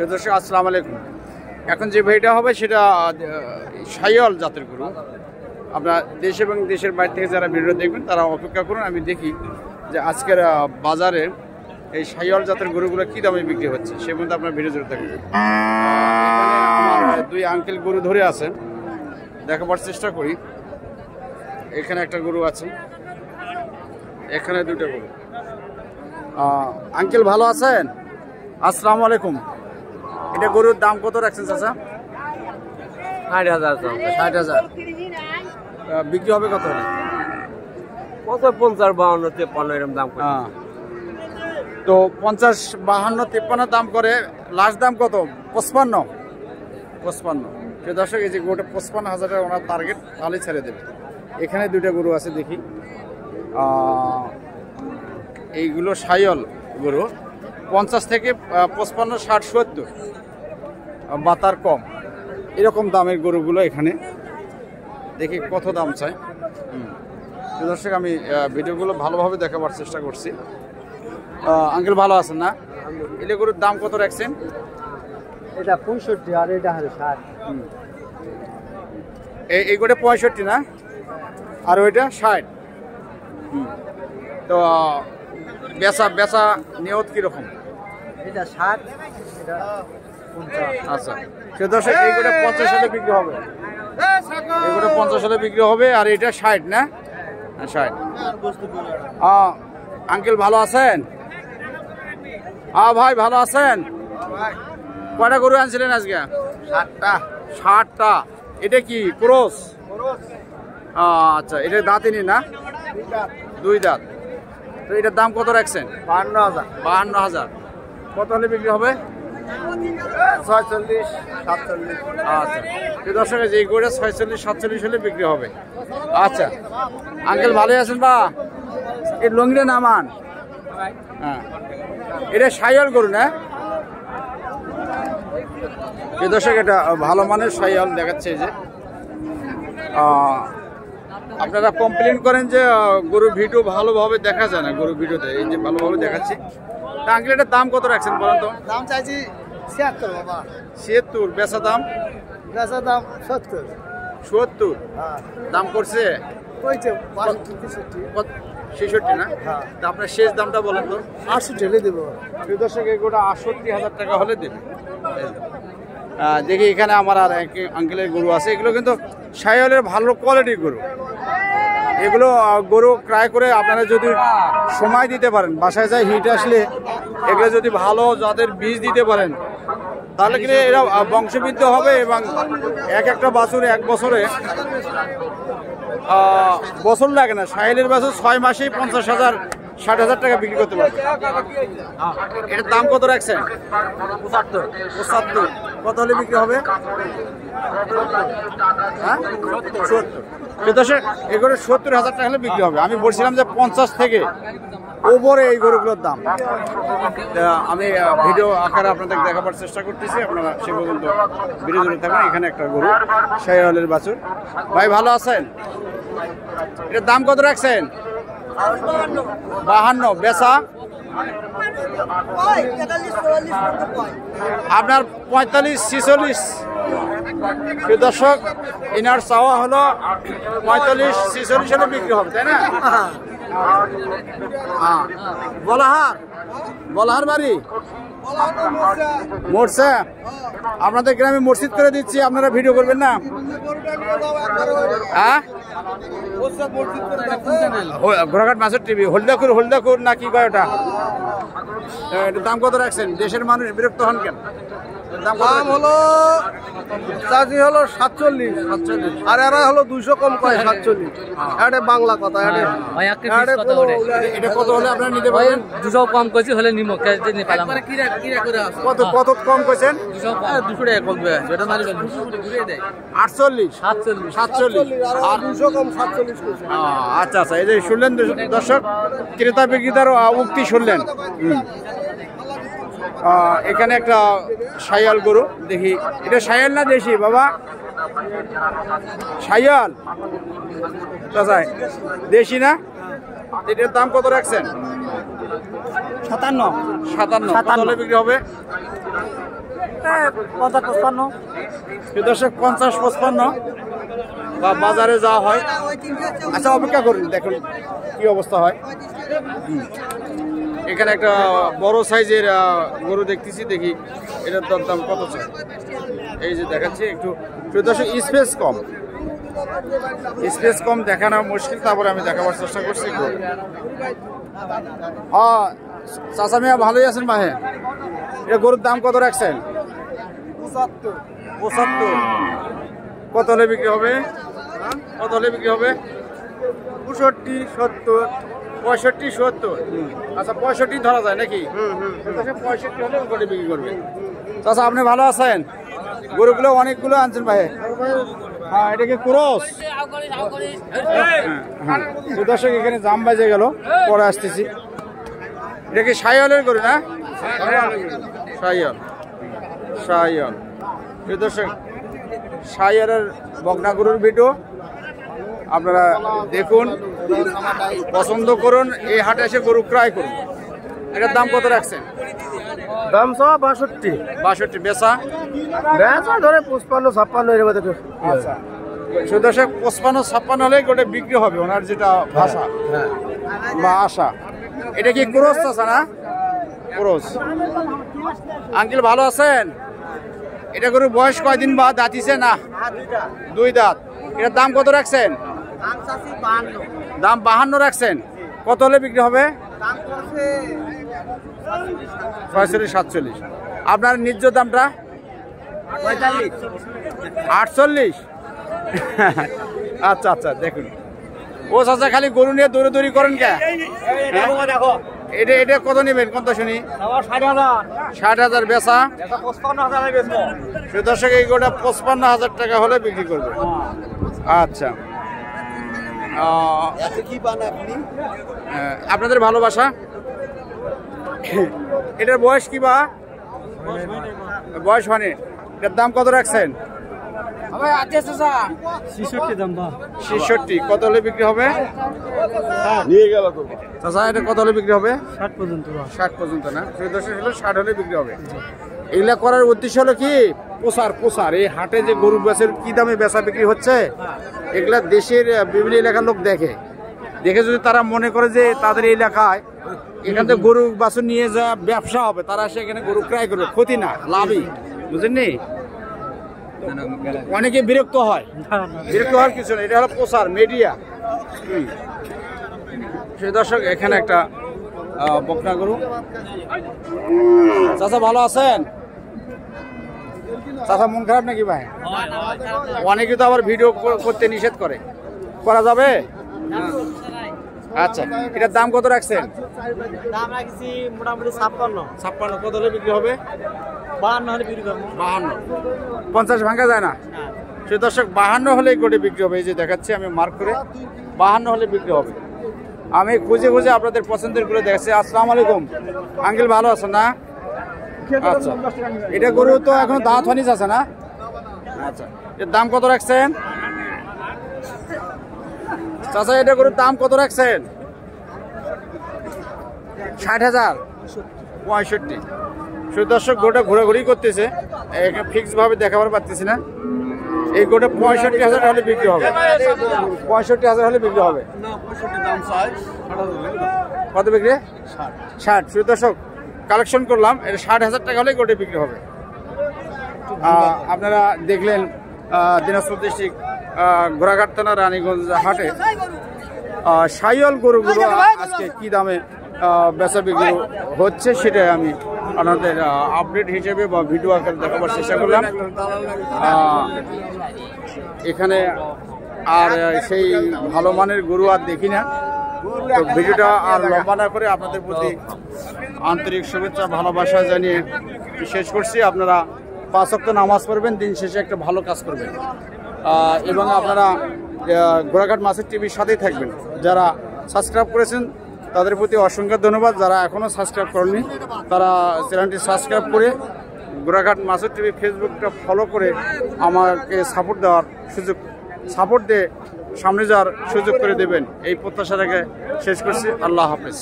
দর্শক আসসালামু আলাইকুম। এখন যে ভিডিওটা হবে সেটা শাহিওয়াল জাতের গরু। আপনারা দেশ এবং দেশের বাইরে থেকে যারা ভিডিও দেখবেন তারা অপেক্ষা করুন, আমি দেখি যে আজকের বাজারে এই শাহিওয়াল জাতের গরুগুলো কী দামে বিক্রি হচ্ছে, সে মধ্যে আপনার ভিডিও জুড়ে থাকবে। আমার দুই আঙ্কেল গরু ধরে আছে, দেখাবার চেষ্টা করি। এখানে একটা গরু আছে, এখানে দুটো গরু। আঙ্কেল ভালো আছেন? আসসালামু আলাইকুম। এটা গরুর দাম কত রাখছেন চাচা? 60,000। 60,000 বিক্রি হবে কত হলে? কত 50, 52, 53 এরকম দাম করে। তো 50, 52, 53 দাম করে। লাস্ট দাম কত? 55। 55। সে দর্শক এই যে গরুটা 55,000 টাকা ওনার টার্গেট, তাহলেই ছেড়ে দেবে। এখানে দুইটা গরু আছে দেখি। এইগুলো শাহিওয়াল গরু, 50 থেকে 55, 60, 70 বাতার কম, এরকম দামের গরুগুলো এখানে। দেখি কত দাম চাই। দর্শক আমি ভিডিওগুলো ভালোভাবে দেখাবার চেষ্টা করছি। আঙ্কেল ভালো আছেন না? এটা গরুর দাম কত রাখছেন? এটা 65 আর এটা 60। এই গোটা 65 না, আর ওইটা 60। তো বেচা নিয়ত কিরকম? এটা 60, এটা 50। আচ্ছা, সে দর্শক এই গোটা 50 সালে বিক্রি হবে, এই গোটা 50 সালে বিক্রি হবে। আর এটা 60 না? 60। আঙ্কেল ভালো আছেন? ভাই ভালো আছেন? কয়টা গরু আনছিলেন আজকে? 60টা। এটা কি ক্রস? আচ্ছা, এটা দাঁতিনি না? 2 দাঁত। তো এটার দাম কত রাখছেন? 52,000। 52,000। কত হলে বিক্রি হবে? 46, 47। আচ্ছা, এই দর্শক এই গরুটা 46, 47 হলে বিক্রি হবে। আচ্ছা আঙ্কেল ভালোই আছেন? বা এই লঙ্গিটা নামান। হ্যাঁ, এটা শাহিওয়াল গরু না? এই দর্শক এটা ভালো মানের শাহিওয়াল দেখাচ্ছে। এই যে আপনারা কমপ্লেন করেন যে গরুর ভিডিও ভালোভাবে দেখা যায় না, গরুর ভিডিওতে এই যে ভালোভাবে দেখাচ্ছি। তা আঙ্কেল এটার দাম কত রাখছেন বলেন তো? দাম চাইছি 76 বাবা। 76। বেচা দাম? বেচা দাম 70। 70 দাম করছে? কইছে 62, 63 না? তা আপনার শেষ দামটা বলেন তো? 80 ঢেলে দেব। দুই দশক এগুলো 68,000 টাকা হলে দেবে। দেখি এখানে আমার আর এক আঙ্কেলের গরু আছে, এগুলো কিন্তু শাহিওয়ালের ভালো কোয়ালিটির গরু। এগুলো গরু ক্রয় করে আপনারা যদি সময় দিতে পারেন, বাসায় যায় হিট আসলে এগুলো যদি ভালো জাতের বীজ দিতে পারেন, তাহলে কিন্তু এরা বংশবৃদ্ধি হবে এবং একটা বাছুর 1 বছরে বছর লাগে না। শাহিওয়ালের বাছুর 6 মাসেই 50,000, 60,000 টাকা বিক্রি করতে পারবে। এটার দাম কত রাখছেন? 75। কত হলে বিক্রি হবে? 70। এগুলো 70,000 টাকা হলে বিক্রি হবে। আমি বলছিলাম যে 50 থেকে ওপরে এই গরুগুলোর দাম। আমি ভিডিও আকারে আপনাদের দেখাবার চেষ্টা করতেছি, আপনারা সে পর্যন্ত ভিডিও জুড়ে থাকবেন। এখানে একটা গরু শাহিওয়ালের বাছুর। ভাই ভালো আছেন? এটার দাম কত রাখছেন? 52। বেচা আপনার 45, 46। দর্শক ইনার চাওয়া হলো 45, 46 হলে বিক্রি হবে, তাই না? বলাহার বাড়ি মরছে। আপনাদের গ্রামে মসজিদ করে দিচ্ছি, আপনারা ভিডিও করবেন না? হ্যাঁ, ঘোড়াঘাট মাছের টিভি হলদাকুর না কি কয় ওটা? এটার দাম কত রাখছেন? দেশের মানুষ বিরক্ত হন কেন? দাম হলো চাষি হলো 47, আর এরা হলো 200 কম কয় 47। এটা বাংলা কথা। এটা কত হলে আপনারা নিতে পারবেন? 200 কম কইছি হলে নিমো কেজি নি পালাম। কত কম কইছেন? 200 টাকা কম দেয়। এটা মানে ঘুরে দেয় 48, 47 আর 200 কম 47 কইছে। আচ্ছা, এই যে শুনলেন দর্শক, ক্রেতা বিক্রেতার উক্তি শুনলেন। এখানে একটা শাহিওয়াল গরু দেখি। এটা শাহিওয়াল না দেশি বাবা? শাহিওয়াল দেশি না? এটার দাম কত রাখছেন? 57। কত হলে বিক্রি হবে? দর্শক 50-55 বা বাজারে যাওয়া হয়। আচ্ছা অপেক্ষা করুন, দেখুন কি অবস্থা হয়। এখানে একটা বড় সাইজের গরু দেখতেছি, দেখি এটার দাম কত চাই। এই যে দেখাচ্ছি একটু দর্শক স্পেস কম দেখানো মুশকিল, তারপরে আমি দেখাবার চেষ্টা করছি। হ্যাঁ চাচা মিয়া ভালোই আছেন ভাই? এটা গরুর দাম কত রাখছেন? 75। কত হলে বিক্রি হবে? 65, 70, 65, 70। আচ্ছা 65 ধরা যায় নাকি? 65 হলে গরু বিক্রি করবে। চাচা আপনি ভালো আছেন? গরুগুলো অনেকগুলো আনছেন ভাই। হ্যাঁ এটা কি ক্রস? দর্শক এখানে জাম বাজে গেল, পরে আসতেছি। এটা কি শাহিওয়ালের গরু না? শাহিওয়াল। দর্শক শাহিওয়ালের বকনা গরুর ভিডিও আপনারা দেখুন, পছন্দ করুন, এই হাটে এসে গরু ক্রয় করুন। এটার দাম কত রাখছেন? দাম সব 62। বেচা ধরে 55-56 এর মধ্যে। আচ্ছা দর্শক 55-56 হলে গোটা বিক্রি হবে, ওনার যেটা ভাষা বা আশা। এটা কি ক্রস আছে না? ক্রস। আঙ্কেল ভালো আছেন? এটা গরুর বয়স কয়দিন বা দাঁতিছে না? 2 দাঁত। এটার দাম কত রাখছেন? দাম 52 রাখছেন। কত হলে বিক্রি হবে? 46-47। আপনার ন্যায্য দামটা? 48। আচ্ছা দেখুন ও চাচা খালি গরু নিয়ে দৌড়ি করেন কে? এটা কত নেবেন? কত শুনি? 60,000 বেচা। দর্শক এই গোটা 55,000 টাকা হলে বিক্রি করবে। আচ্ছা আপনাদের ভালোবাসা। এটার বয়স কি বা? বয়স মানে এটার দাম কত রাখছেন? 66। কত হলে বিক্রি হবে? নিয়ে গেল তো চাচা, এটা কত হলে বিক্রি হবে? 60 পর্যন্ত না? 60 হলে বিক্রি হবে। এগুলা করার উদ্দেশ্য হলো কি? প্রচার। এই হাটে যে গরু বেচের কি দামে বেচা বিক্রি হচ্ছে, এগুলা দেশের বিভিন্ন এলাকার লোক দেখে যদি তারা মনে করে যে তাদের এলাকায় এখান থেকে গরু বাছুর নিয়ে যা ব্যবসা হবে, তারা সেখানে গরু ক্রয় করবে, ক্ষতি না লাভই, বুঝলেননি? অনেকে বিরক্ত হওয়ার কিছু না, এটা হলো প্রচার, মিডিয়া। সেই দর্শক এখানে একটা বকনা গরু। চাচা ভালো আছেন? চাচা মন খারাপ নাকি ভাই? অনেকে তো আবার ভিডিও করতে নিষেধ করা যাবে? আচ্ছা এটার দাম কত রাখছেন? দাম রাখছি মোটামুটি 56। কত হলে বিক্রি হবে? 52 হলে বিক্রি করব। 52। 50 ভাঙা যায় না? সে দর্শক 52 হলেই গোটে বিক্রি হবে। এই যে দেখাচ্ছি আমি মার্ক করে, 52 হলে বিক্রি হবে। আমি খুঁজে আপনাদের পছন্দের করে দেখাচ্ছি। আসসালামু আলাইকুম আঙ্কেল, ভালো আছেন না? আচ্ছা এটা গরু তো এখন দাঁত হনিস আছে না? আচ্ছা এর দাম কত রাখছেন চাচা? এটা গরুর দাম কত রাখছেন? 60,000। 65। দর্শক গোটা ঘোরাঘুরি করতেছে, ফিক্স ভাবে দেখাবার পারতেছি না। এই গোটা 65,000 হলে বিক্রি হবে। 65,000 হলে বিক্রি হবে। কত বিক্রি? 60। দর্শক কালেকশন করলাম, এটা 60,000 টাকা হলে গোটা বিক্রি হবে। আপনারা দেখলেন দিনাজপুর ডিস্ট্রিক্ট ঘোড়াঘাট থানা রানীগঞ্জ হাটে শাহিওয়াল গরুগুলো আজকে কি দামে বেচা বিক্রি হচ্ছে সেটাই আমি আপনাদের আপডেট হিসেবে বা ভিডিও আকারে দেখাবার চেষ্টা করলাম। এখানে আর সেই ভালো মানের গরু আর দেখি না, তো ভিডিওটা আর লম্বা না করে আপনাদের প্রতি আন্তরিক শুভেচ্ছা ভালোবাসা জানিয়ে শেষ করছি। আপনারা 5 ওয়াক্ত নামাজ পড়বেন, দিন শেষে একটা ভালো কাজ করবেন এবং আপনারা ঘোড়াঘাট মাছের টিভির সাথেই থাকবেন। যারা সাবস্ক্রাইব করেছেন তাদের প্রতি অসংখ্য ধন্যবাদ। যারা এখনও সাবস্ক্রাইব করেননি তারা চ্যানেলটি সাবস্ক্রাইব করে ঘোড়াঘাট মাছের টিভি ফেসবুকটা ফলো করে আমাকে সাপোর্ট দিয়ে সামনে যাওয়ার সুযোগ করে দেবেন, এই প্রত্যাশা রেখে শেষ করছি। আল্লাহ হাফেজ।